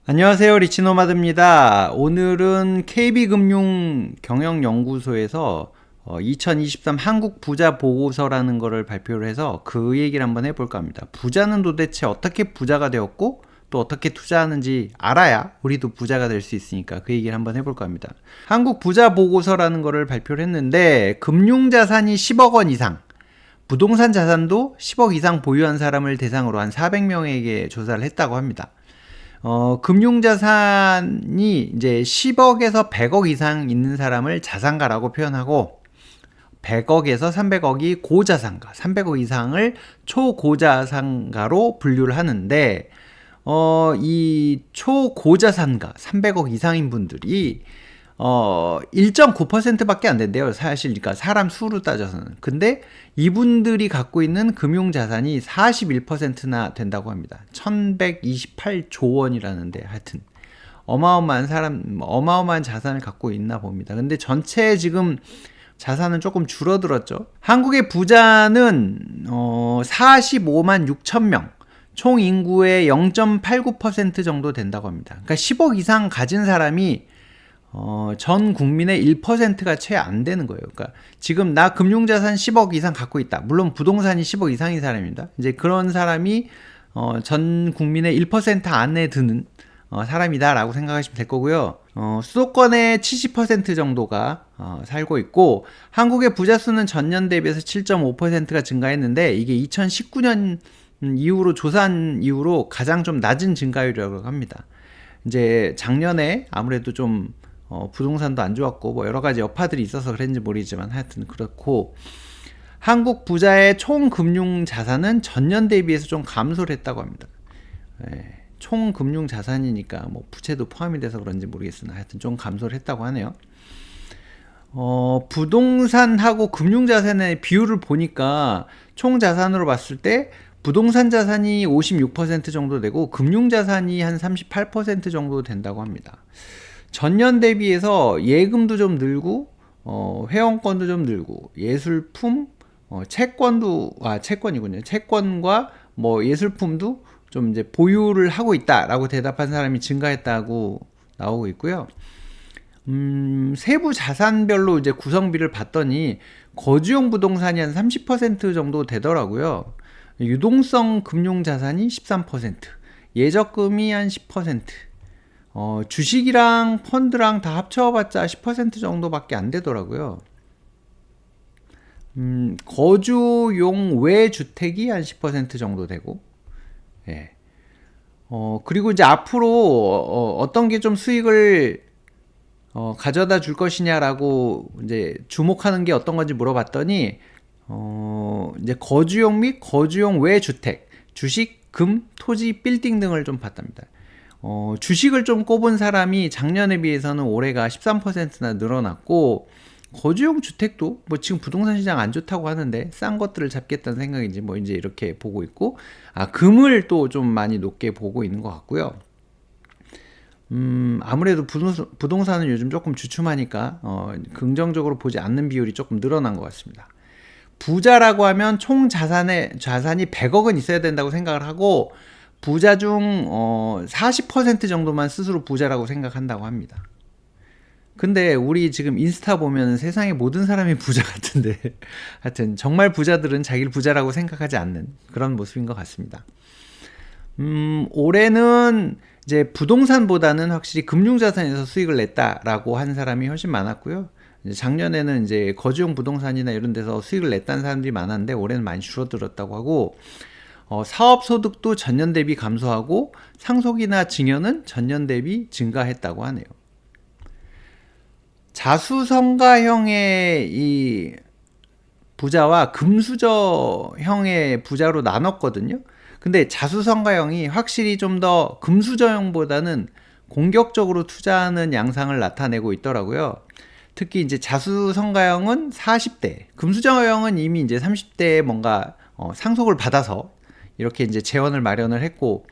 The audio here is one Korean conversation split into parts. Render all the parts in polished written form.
안녕하세요. 리치노마드입니다. 오늘은 KB금융경영연구소에서 2023 한국 부자 보고서라는 거를 발표를 해서 그 얘기를 한번 해볼까 합니다. 부자는 도대체 어떻게 부자가 되었고 또 어떻게 투자하는지 알아야 우리도 부자가 될 수 있으니까 그 얘기를 한번 해볼까 합니다. 한국 부자 보고서라는 거를 발표를 했는데 금융자산이 10억 원 이상, 부동산 자산도 10억 이상 보유한 사람을 대상으로 한 400명에게 조사를 했다고 합니다. 금융자산이 이제 10억에서 100억 이상 있는 사람을 자산가라고 표현하고 100억에서 300억이 고자산가, 300억 이상을 초고자산가로 분류를 하는데 이 초고자산가 300억 이상인 분들이 1.9%밖에 안 된대요. 사실 그러니까 사람 수로 따져서는. 근데 이분들이 갖고 있는 금융 자산이 41%나 된다고 합니다. 1128조 원이라는데 하여튼 어마어마한 자산을 갖고 있나 봅니다. 근데 전체 지금 자산은 조금 줄어들었죠. 한국의 부자는 45만 6천 명, 총 인구의 0.89% 정도 된다고 합니다. 그러니까 10억 이상 가진 사람이 전 국민의 1%가 채 안 되는 거예요. 그러니까 지금 나 금융자산 10억 이상 갖고 있다. 물론 부동산이 10억 이상인 사람입니다. 이제 그런 사람이 전 국민의 1% 안에 드는 사람이다라고 생각하시면 될 거고요. 수도권의 70% 정도가 살고 있고 한국의 부자 수는 전년 대비해서 7.5%가 증가했는데 이게 2019년 이후로 조사한 이후로 가장 좀 낮은 증가율이라고 합니다. 이제 작년에 아무래도 좀 부동산도 안 좋았고 뭐 여러 가지 여파들이 있어서 그랬는지 모르겠지만 하여튼 그렇고 한국 부자의 총 금융 자산은 전년 대비해서 좀 감소를 했다고 합니다. 총 금융 자산이니까 뭐 부채도 포함이 돼서 그런지 모르겠으나 하여튼 좀 감소를 했다고 하네요. 부동산하고 금융 자산의 비율을 보니까 총 자산으로 봤을 때 부동산 자산이 56% 정도 되고 금융 자산이 한 38% 정도 된다고 합니다. 전년 대비해서 예금도 좀 늘고 회원권도 좀 늘고 예술품 채권이군요. 채권과 뭐 예술품도 좀 이제 보유를 하고 있다라고 대답한 사람이 증가했다고 나오고 있고요. 세부 자산별로 이제 구성비를 봤더니 거주용 부동산이 한 30% 정도 되더라고요. 유동성 금융 자산이 13%, 예적금이 한 10%, 주식이랑 펀드랑 다 합쳐봤자 10% 정도밖에 안 되더라고요. 거주용 외주택이 한 10% 정도 되고, 예. 그리고 이제 앞으로 어떤 게 좀 수익을 가져다 줄 것이냐라고 이제 주목하는 게 어떤 건지 물어봤더니 이제 거주용 및 거주용 외 주택, 주식, 금, 토지, 빌딩 등을 좀 봤답니다. 주식을 좀 꼽은 사람이 작년에 비해서는 올해가 13%나 늘어났고 거주용 주택도 뭐 지금 부동산 시장 안 좋다고 하는데 싼 것들을 잡겠다는 생각인지 뭐 이제 이렇게 보고 있고 금을 또 좀 많이 높게 보고 있는 것 같고요. 아무래도 부동산은 요즘 조금 주춤하니까 긍정적으로 보지 않는 비율이 조금 늘어난 것 같습니다. 부자라고 하면 총 자산이 100억은 있어야 된다고 생각을 하고 부자 중 40% 정도만 스스로 부자라고 생각한다고 합니다. 근데 우리 지금 인스타 보면 세상의 모든 사람이 부자 같은데 하여튼 정말 부자들은 자기를 부자라고 생각하지 않는 그런 모습인 것 같습니다. 올해는 이제 부동산보다는 확실히 금융자산에서 수익을 냈다라고 한 사람이 훨씬 많았고요. 작년에는 이제 거주용 부동산이나 이런 데서 수익을 냈다는 사람들이 많았는데 올해는 많이 줄어들었다고 하고 사업소득도 전년 대비 감소하고 상속이나 증여는 전년 대비 증가했다고 하네요. 자수성가형의 이 부자와 금수저형의 부자로 나눴거든요. 근데 자수성가형이 확실히 좀 더 금수저형보다는 공격적으로 투자하는 양상을 나타내고 있더라고요. 특히 이제 자수성가형은 40대, 금수저형은 이미 이제 30대에 뭔가 상속을 받아서 이렇게 이제 재원을 마련을 했고,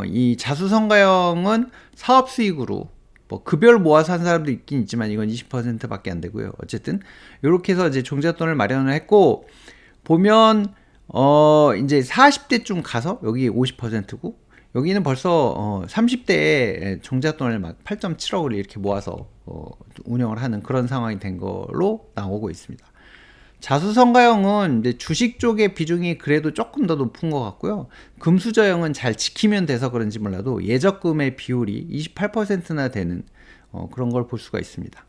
이 자수성가형은 사업 수익으로 뭐 급여를 모아서 한 사람도 있긴 있지만 이건 20%밖에 안 되고요. 어쨌든 이렇게 해서 이제 종잣돈을 마련을 했고 보면 이제 40대쯤 가서 여기 50%고 여기는 벌써 30대에 종잣돈을 막 8.7억을 이렇게 모아서 운영을 하는 그런 상황이 된 걸로 나오고 있습니다. 자수성가형은 이제 주식 쪽의 비중이 그래도 조금 더 높은 것 같고요. 금수저형은 잘 지키면 돼서 그런지 몰라도 예적금의 비율이 28%나 되는 그런 걸 볼 수가 있습니다.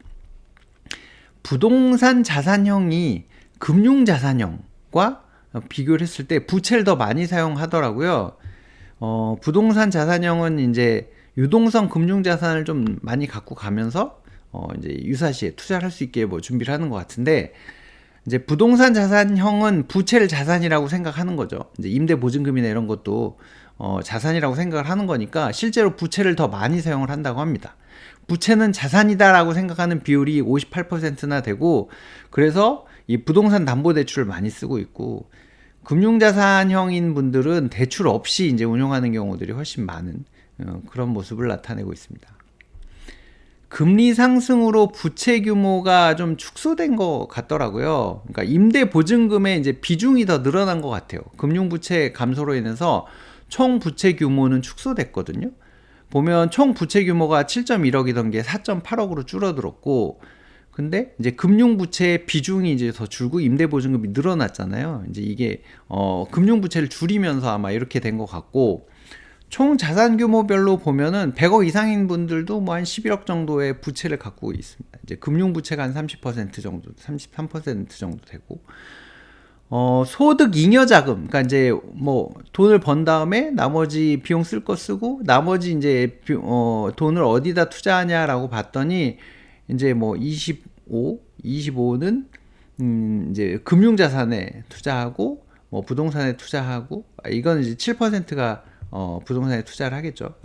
부동산 자산형이 금융자산형과 비교를 했을 때 부채를 더 많이 사용하더라고요. 부동산 자산형은 이제 유동성 금융자산을 좀 많이 갖고 가면서 이제 유사시에 투자를 할 수 있게 뭐 준비를 하는 것 같은데, 이제 부동산 자산형은 부채를 자산이라고 생각하는 거죠. 이제 임대 보증금이나 이런 것도 자산이라고 생각을 하는 거니까 실제로 부채를 더 많이 사용을 한다고 합니다. 부채는 자산이다라고 생각하는 비율이 58%나 되고, 그래서 이 부동산 담보대출을 많이 쓰고 있고, 금융자산형인 분들은 대출 없이 이제 운용하는 경우들이 훨씬 많은 그런 모습을 나타내고 있습니다. 금리 상승으로 부채 규모가 좀 축소된 것 같더라고요. 그러니까 임대 보증금의 이제 비중이 더 늘어난 것 같아요. 금융부채 감소로 인해서 총 부채 규모는 축소됐거든요. 보면 총 부채 규모가 7.1억이던 게 4.8억으로 줄어들었고, 근데 이제 금융부채의 비중이 이제 더 줄고 임대보증금이 늘어났잖아요. 이제 이게 금융부채를 줄이면서 아마 이렇게 된 것 같고, 총 자산 규모별로 보면은 100억 이상인 분들도 뭐 한 11억 정도의 부채를 갖고 있습니다. 이제 금융부채가 한 30% 정도, 33% 정도 되고, 소득 잉여 자금, 그러니까 이제 뭐 돈을 번 다음에 나머지 비용 쓸 거 쓰고, 나머지 이제 돈을 어디다 투자하냐라고 봤더니, 이제 뭐 25는 이제 금융자산에 투자하고, 뭐 부동산에 투자하고, 이건 이제 7%가 부동산에 투자를 하겠죠.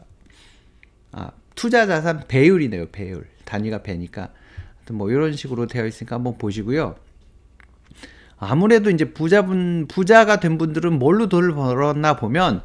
투자자산 배율이네요. 배율. 단위가 배니까. 뭐 이런 식으로 되어 있으니까 한번 보시고요. 아무래도 이제 부자가 된 분들은 뭘로 돈을 벌었나 보면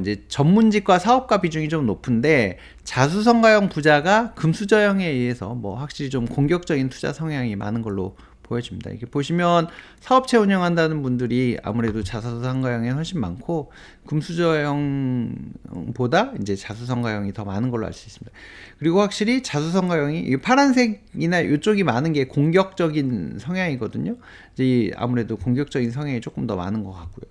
이제 전문직과 사업가 비중이 좀 높은데, 자수성가형 부자가 금수저형에 의해서 뭐 확실히 좀 공격적인 투자 성향이 많은 걸로 보여집니다. 이렇게 보시면 사업체 운영한다는 분들이 아무래도 자수성가형이 훨씬 많고, 금수저형보다 이제 자수성가형이 더 많은 걸로 알 수 있습니다. 그리고 확실히 자수성가형이 파란색이나 이쪽이 많은 게 공격적인 성향이거든요. 이제 아무래도 공격적인 성향이 조금 더 많은 것 같고요.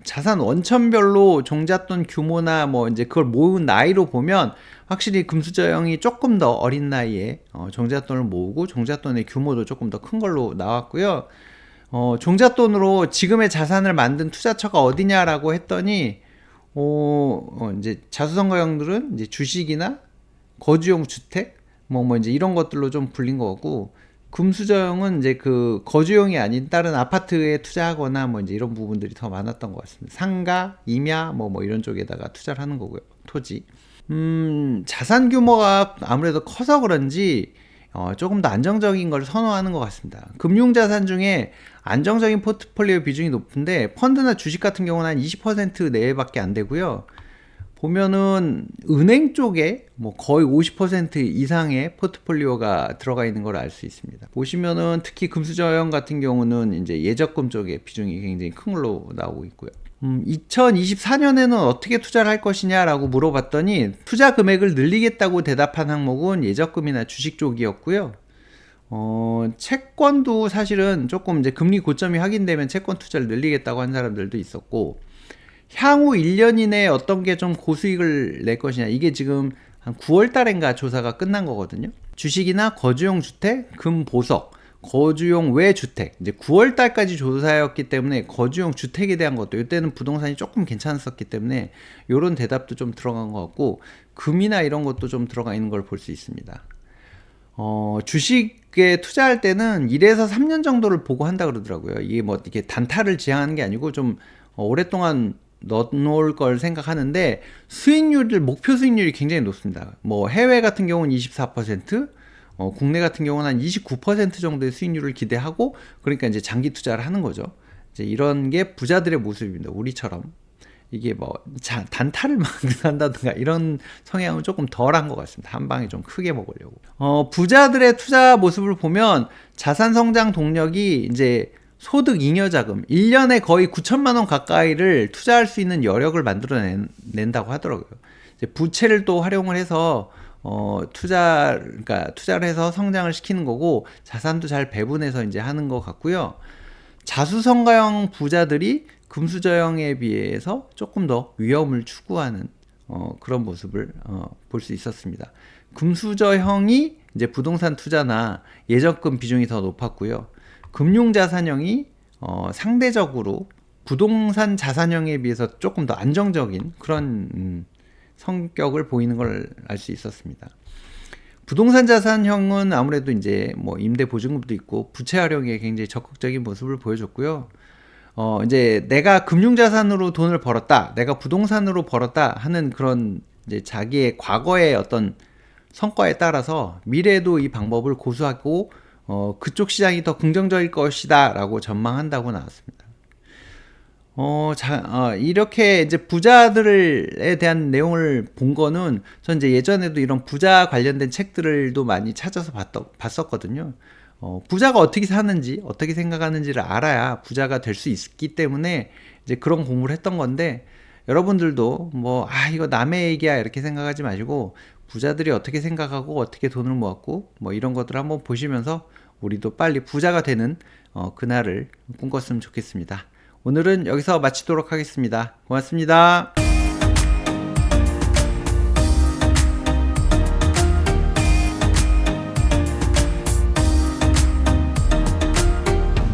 자산 원천별로 종잣돈 규모나 뭐 이제 그걸 모은 나이로 보면 확실히 금수저형이 조금 더 어린 나이에 종잣돈을 모으고, 종잣돈의 규모도 조금 더 큰 걸로 나왔고요. 종잣돈으로 지금의 자산을 만든 투자처가 어디냐라고 했더니 이제 자수성가형들은 이제 주식이나 거주용 주택 뭐 이제 이런 것들로 좀 불린 것 같고, 금수저형은 이제 그 거주용이 아닌 다른 아파트에 투자하거나 뭐 이제 이런 부분들이 더 많았던 것 같습니다. 상가, 임야 뭐 이런 쪽에다가 투자를 하는 거고요. 토지. 자산 규모가 아무래도 커서 그런지 조금 더 안정적인 걸 선호하는 것 같습니다. 금융자산 중에 안정적인 포트폴리오 비중이 높은데, 펀드나 주식 같은 경우는 한 20% 내외밖에 안 되고요. 보면은 은행 쪽에 뭐 거의 50% 이상의 포트폴리오가 들어가 있는 걸 알 수 있습니다. 보시면은 특히 금수저형 같은 경우는 이제 예적금 쪽에 비중이 굉장히 큰 걸로 나오고 있고요. 2024년에는 어떻게 투자를 할 것이냐라고 물어봤더니 투자 금액을 늘리겠다고 대답한 항목은 예적금이나 주식 쪽이었고요. 채권도 사실은 조금 이제 금리 고점이 확인되면 채권 투자를 늘리겠다고 한 사람들도 있었고, 향후 1년 이내에 어떤 게 좀 고수익을 낼 것이냐, 이게 지금 한 9월 달인가 조사가 끝난 거거든요. 주식이나 거주용 주택, 금보석, 거주용 외주택, 이제 9월 달까지 조사였기 때문에 거주용 주택에 대한 것도, 이때는 부동산이 조금 괜찮았었기 때문에 이런 대답도 좀 들어간 것 같고, 금이나 이런 것도 좀 들어가 있는 걸 볼 수 있습니다. 주식에 투자할 때는 1에서 3년 정도를 보고 한다 그러더라고요. 이게 뭐 이게 단타를 지향하는 게 아니고 좀 오랫동안 넣어놓을 걸 생각하는데, 목표 수익률이 굉장히 높습니다. 뭐 해외 같은 경우는 24%, 국내 같은 경우는 한 29% 정도의 수익률을 기대하고, 그러니까 이제 장기 투자를 하는 거죠. 이제 이런 게 부자들의 모습입니다. 우리처럼 이게 뭐 단타를 만든다든가 이런 성향은 조금 덜한 것 같습니다. 한 방에 좀 크게 먹으려고. 부자들의 투자 모습을 보면 자산 성장 동력이 이제 소득 잉여 자금 1년에 거의 9천만 원 가까이를 투자할 수 있는 여력을 만들어낸다고 하더라고요. 이제 부채를 또 활용을 해서 그러니까 투자를 해서 성장을 시키는 거고 자산도 잘 배분해서 이제 하는 것 같고요. 자수성가형 부자들이 금수저형에 비해서 조금 더 위험을 추구하는 그런 모습을 볼 수 있었습니다. 금수저형이 이제 부동산 투자나 예적금 비중이 더 높았고요. 금융자산형이 상대적으로 부동산 자산형에 비해서 조금 더 안정적인 그런 성격을 보이는 걸 알 수 있었습니다. 부동산 자산형은 아무래도 이제 뭐 임대 보증금도 있고 부채 활용에 굉장히 적극적인 모습을 보여줬고요. 이제 내가 금융자산으로 돈을 벌었다, 내가 부동산으로 벌었다 하는 그런 이제 자기의 과거의 어떤 성과에 따라서 미래에도 이 방법을 고수하고 그쪽 시장이 더 긍정적일 것이다 라고 전망한다고 나왔습니다. 이렇게 이제 부자들에 대한 내용을 본 거는 전 이제 예전에도 이런 부자 관련된 책들도 많이 찾아서 봤었거든요. 부자가 어떻게 사는지, 어떻게 생각하는지를 알아야 부자가 될 수 있기 때문에 이제 그런 공부를 했던 건데, 여러분들도 이거 남의 얘기야 이렇게 생각하지 마시고, 부자들이 어떻게 생각하고 어떻게 돈을 모았고, 이런 것들을 한번 보시면서 우리도 빨리 부자가 되는 그날을 꿈꿨으면 좋겠습니다. 오늘은 여기서 마치도록 하겠습니다. 고맙습니다.